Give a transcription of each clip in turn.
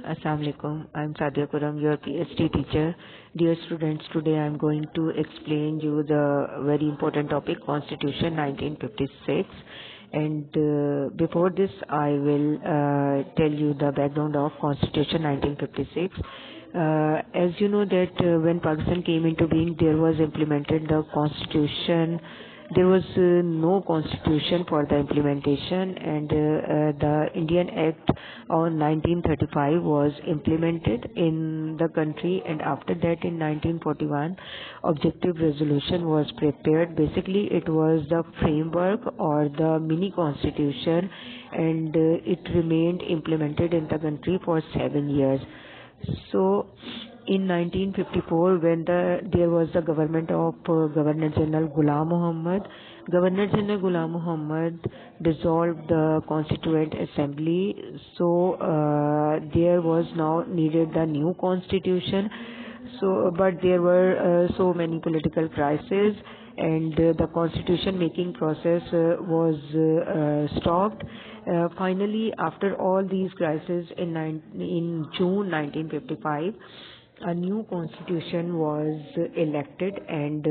Assalamu alaikum. I'm Sadia Kuram, your PhD teacher. Dear students, today I'm going to explain you the very important topic, Constitution 1956. And before this, I will tell you the background of Constitution 1956. As you know that when Pakistan came into being, there was implemented the Constitution. There was no constitution for the implementation, and the Indian Act on 1935 was implemented in the country, and after that in 1941 objective resolution was prepared. Basically it was the framework or the mini constitution, and it remained implemented in the country for 7 years. So in 1954, when there was the government of Governor General Ghulam Muhammad, Governor General Ghulam Muhammad dissolved the Constituent Assembly. So there was now needed the new constitution. So, but there were so many political crises, and the constitution making process was stopped. Finally, after all these crises, in June 1955, a new constitution was elected, and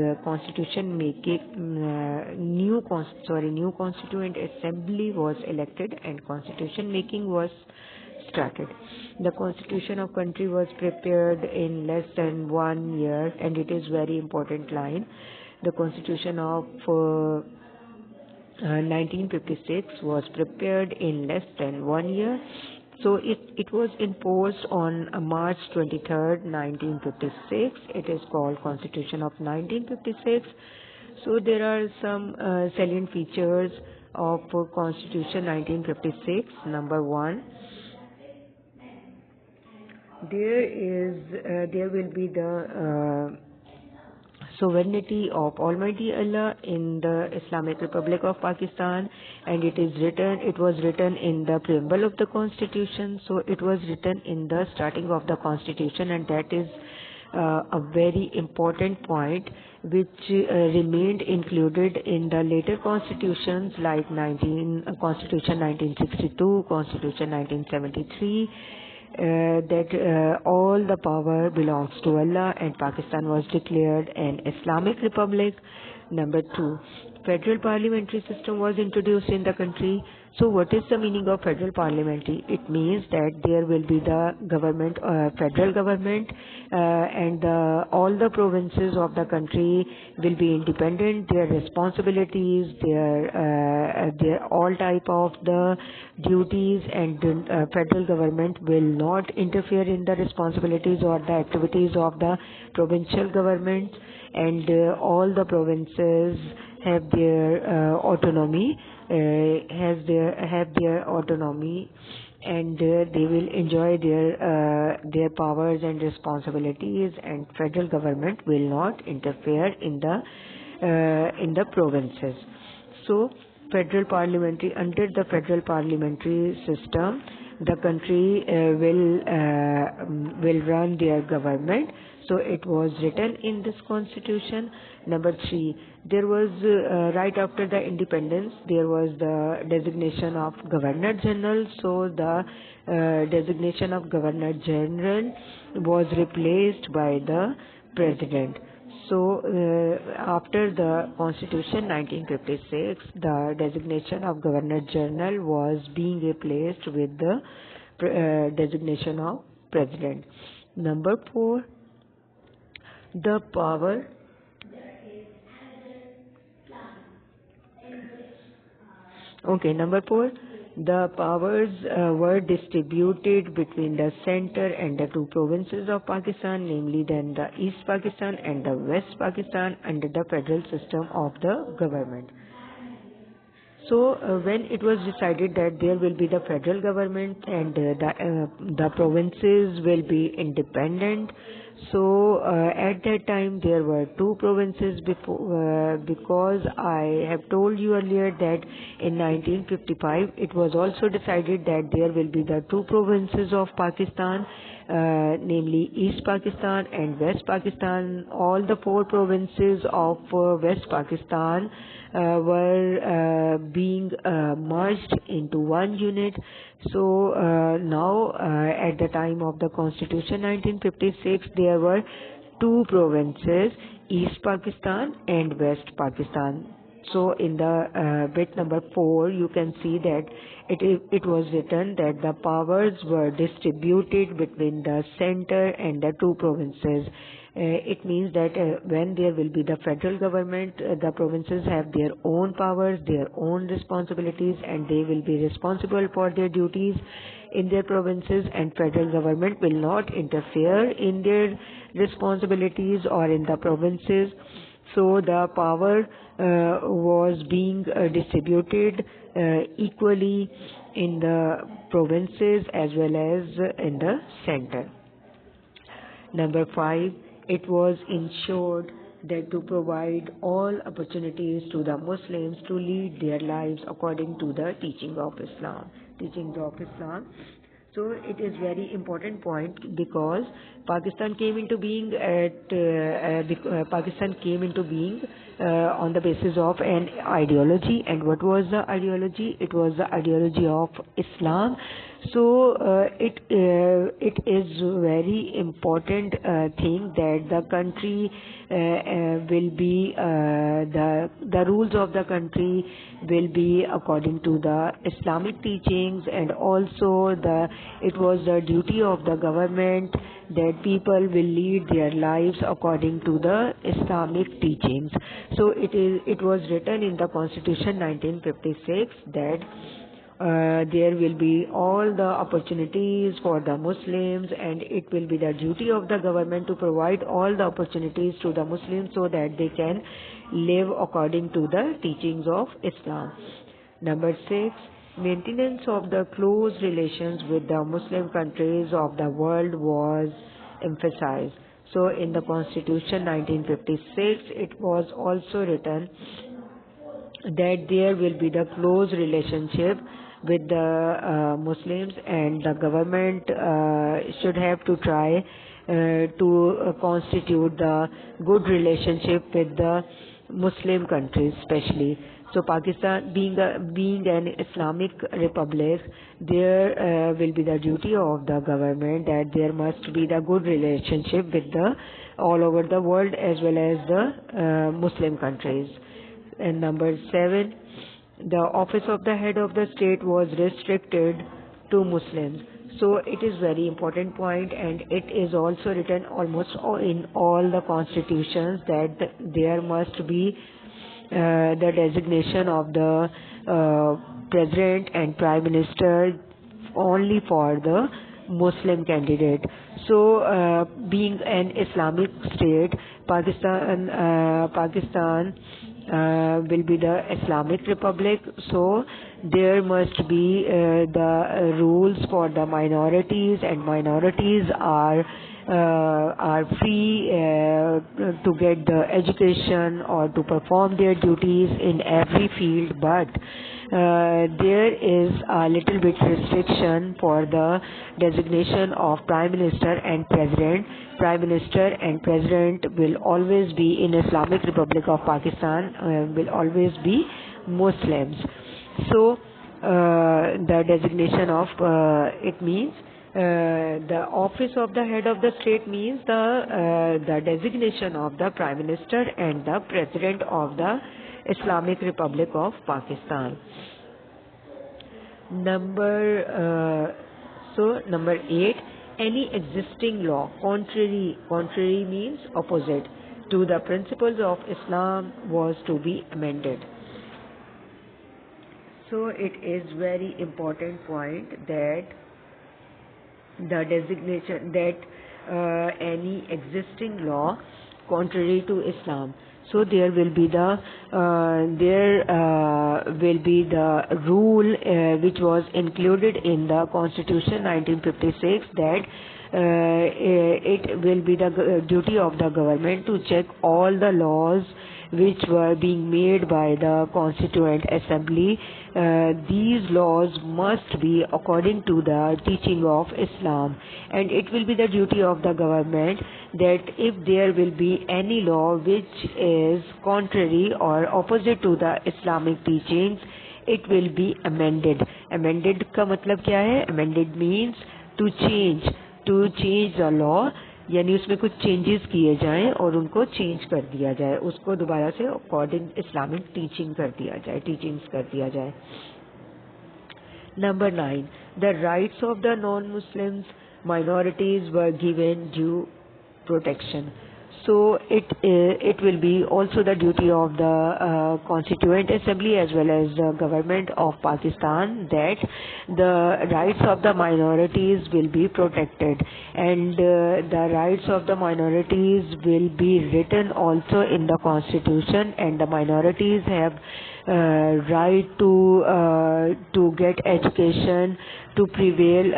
new constituent assembly was elected, and constitution making was started. The constitution of country was prepared in less than 1 year, and it is very important line. The constitution of 1956 was prepared in less than 1 year. So it was enforced on March 23rd, 1956. It is called Constitution of 1956. So there are some salient features of Constitution 1956. Number one, there will be the sovereignty of Almighty Allah in the Islamic Republic of Pakistan, and it was written in the preamble of the Constitution. So it was written in the starting of the Constitution, and that is a very important point which remained included in the later constitutions like Constitution 1962, Constitution 1973. That all the power belongs to Allah, and Pakistan was declared an Islamic Republic. Number two, federal parliamentary system was introduced in the country. So what is the meaning of federal parliamentary? It means that there will be the government, federal government, and all the provinces of the country will be independent. Their responsibilities, their all type of the duties, and federal government will not interfere in the responsibilities or the activities of the provincial government, and all the provinces have their autonomy, have their autonomy, and they will enjoy their powers and responsibilities, and federal government will not interfere in the provinces. So under the federal parliamentary system, the country will run their government. So it was written in this constitution. Number three, there was right after the independence, there was the designation of Governor General. So the designation of Governor General was replaced by the President. So after the Constitution 1956, the designation of Governor General was being replaced with the designation of President. Number four, the power Number four, the powers were distributed between the center and the two provinces of Pakistan, namely then the East Pakistan and the West Pakistan, under the federal system of the government. So when it was decided that there will be the federal government and the provinces will be independent, so at that time there were two provinces because I have told you earlier that in 1955 it was also decided that there will be the two provinces of Pakistan, namely East Pakistan and West Pakistan. All the 4 provinces of West Pakistan were being merged into one unit. So now at the time of the Constitution 1956, there were 2 provinces, East Pakistan and West Pakistan. So in the bit number 4, you can see that it was written that the powers were distributed between the center and the 2 provinces. It means that when there will be the federal government, the provinces have their own powers, their own responsibilities, and they will be responsible for their duties in their provinces, and federal government will not interfere in their responsibilities or in the provinces. So the power was being distributed equally in the provinces as well as in the center. Number 5, it was ensured that to provide all opportunities to the Muslims to lead their lives according to the teaching of Islam. So it is very important point because Pakistan came into being on the basis of an ideology. And what was the ideology? It was the ideology of Islam. So it is very important thing that the country will be the rules of the country will be according to the Islamic teachings, and also it was the duty of the government that people will lead their lives according to the Islamic teachings. So it was written in the Constitution 1956 that there will be all the opportunities for the Muslims, and it will be the duty of the government to provide all the opportunities to the Muslims so that they can live according to the teachings of Islam. Number 6, maintenance of the close relations with the Muslim countries of the world was emphasized. So in the Constitution 1956, it was also written that there will be the close relationship with the Muslims, and the government should have to try to constitute the good relationship with the Muslim countries especially. So Pakistan being an Islamic republic, there will be the duty of the government that there must be the good relationship with the all over the world as well as the Muslim countries. And number 7, the office of the head of the state was restricted to Muslims. So it is very important point, and it is also written almost in all the constitutions that there must be the designation of the president and prime minister only for the Muslim candidate. So being an Islamic state, Pakistan will be the Islamic Republic, so there must be the rules for the minorities, and minorities are free to get the education or to perform their duties in every field, but there is a little bit restriction for the designation of Prime Minister and President. Prime Minister and President will always be in Islamic Republic of Pakistan, will always be Muslims. So the designation of it means the office of the head of the state means the designation of the Prime Minister and the President of the Islamic Republic of Pakistan. Number 8, any existing law contrary means opposite to the principles of Islam was to be amended. So it is very important point that the designation that any existing law contrary to Islam. So there will be the rule which was included in the Constitution 1956 that it will be the duty of the government to check all the laws which were being made by the Constituent Assembly, these laws must be according to the teaching of Islam, and it will be the duty of the government that if there will be any law which is contrary or opposite to the Islamic teachings, it will be amended. Amended का मतलब क्या है? Amended means to change the law, यानी उसमें कुछ changes किए जाएं और उनको चेंज कर दिया जाए, उसको दोबारा से अकॉर्डिंग इस्लामिक टीचिंग्स कर दिया जाए. Number 9, the rights of the non-Muslims minorities were given due protection. So it will be also the duty of the Constituent Assembly as well as the government of Pakistan that the rights of the minorities will be protected, and the rights of the minorities will be written also in the Constitution, and the minorities have right to get education, to prevail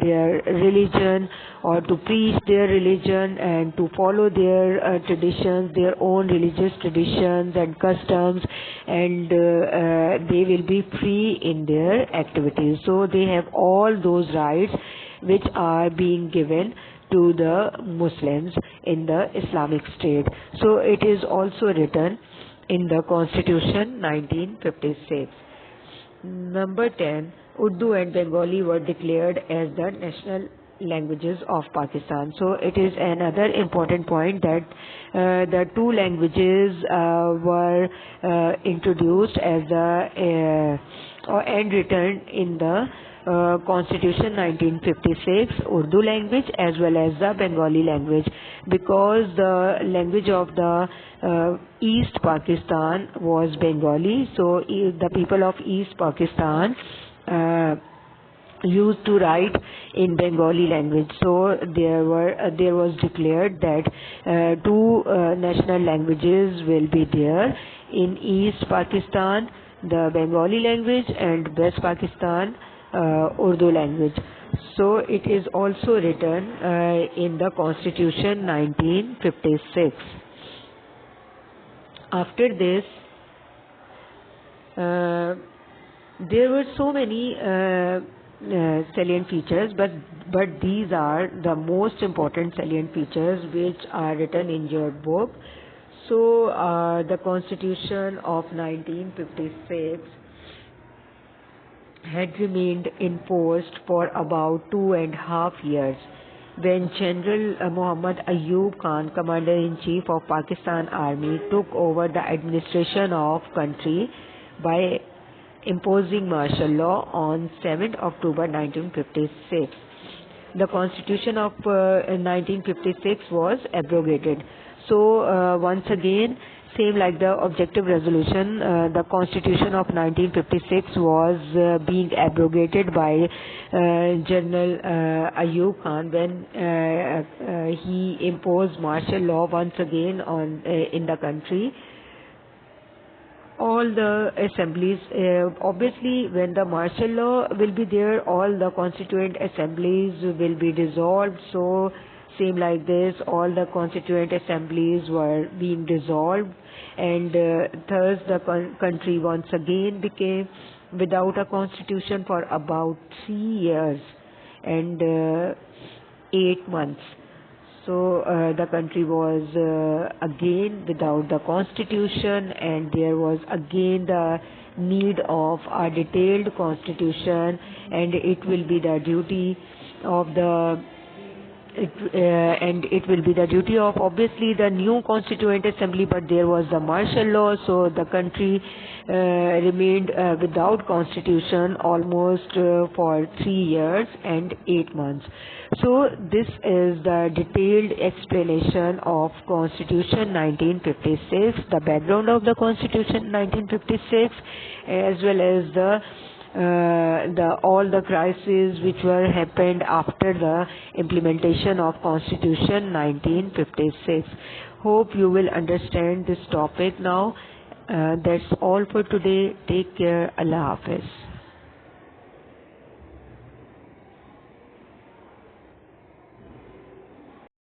their religion, or to preach their religion, and to follow their traditions, their own religious traditions and customs, and they will be free in their activities. So they have all those rights which are being given to the Muslims in the Islamic State. So it is also written in the Constitution 1956. Number 10, Urdu and Bengali were declared as the national languages of Pakistan. So it is another important point that the two languages were introduced as and written in the Constitution 1956, Urdu language as well as the Bengali language, because the language of the East Pakistan was Bengali. So the people of East Pakistan used to write in Bengali language. So there was declared that two national languages will be there in East Pakistan, the Bengali language, and West Pakistan, Urdu language. So it is also written in the Constitution 1956. After this, there were so many salient features, but these are the most important salient features which are written in your book. So the Constitution of 1956 had remained enforced for about 2.5 years when General Muhammad Ayub Khan, Commander-in-Chief of Pakistan Army, took over the administration of country by imposing martial law on 7th October 1956. The Constitution of 1956 was abrogated. So once again, same like the objective resolution, the Constitution of 1956 was being abrogated by General Ayub Khan when he imposed martial law once again on in the country. All the assemblies, obviously when the martial law will be there, all the constituent assemblies will be dissolved. So same like this, all the constituent assemblies were being dissolved, and thus the country once again became without a constitution for about 3 years and 8 months. So the country was again without the constitution, and there was again the need of a detailed constitution, and it will be the duty of obviously the new constituent assembly, but there was the martial law, so the country remained without constitution almost for 3 years and 8 months. So this is the detailed explanation of Constitution 1956, the background of the Constitution 1956, as well as all the crises which were happened after the implementation of Constitution 1956. Hope you will understand this topic now. That's all for today. Take care. Allah Hafiz.